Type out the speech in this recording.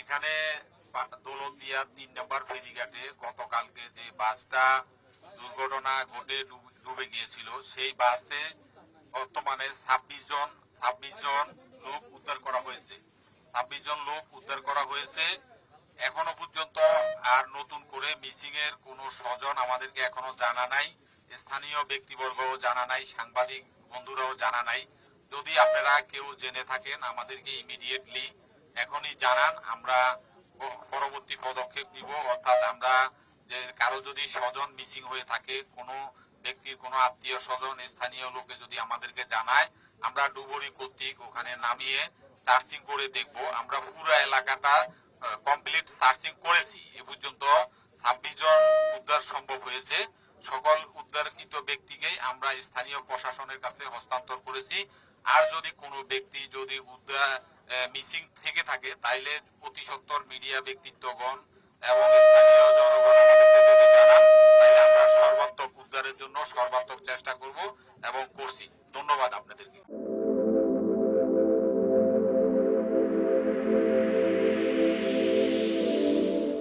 এখানে দৌলতদিয়া ৩ নম্বর ফেরিঘাটে গতকালকে যে বাসটা দুর্ঘটনা ঘটে ডুবে গিয়েছিল, সেই বাসে বর্তমানে ২৬ জন লোক উদ্ধার করা হয়েছে। ২৬ জন লোক উদ্ধার করা হয়েছে। এখনো পর্যন্ত আর নতুন করে মিসিং এর কোনো স্বজন আমাদেরকে এখনো জানা নাই, স্থানীয় ব্যক্তিবর্গও জানা নাই, সাংবাদিক বন্ধুরাও জানা নাই। যদি আপনারা কেউ জেনে থাকেন আমাদেরকে ইমিডিয়েটলি এখনই জানান, আমরা পরবর্তী পদক্ষেপ নিব। অর্থাৎ আমরা যে কারো যদি স্বজন মিসিং হয়ে থাকে, কোনো ব্যক্তির কোনো আত্মীয় স্বজন স্থানীয় লোকে যদি আমাদেরকে জানায়, আমরা ডুবুরি কর্তৃক ওখানে নামিয়ে সার্চিং করে দেখব। আমরা পুরো এলাকাটা কমপ্লিট সার্চিং করেছি। এ পর্যন্ত ২৬ জন উদ্ধার সম্ভব হয়েছে। সকল উদ্ধারকৃত ব্যক্তিকে আমরা স্থানীয় প্রশাসনের কাছে হস্তান্তর করেছি। আর যদি কোনো ব্যক্তি যদি উদ্ধার মিসিং থেকে থাকে, তাইলে অতি সত্বর মিডিয়া ব্যক্তিত্বগণ এবং স্থানীয় জনগণ আমাদেরকে যদি জানান, তাইলে আমরা সর্বাত্মক উদ্ধারের জন্য সর্বাত্মক চেষ্টা করব এবং করছি। ধন্যবাদ আপনাদেরকে।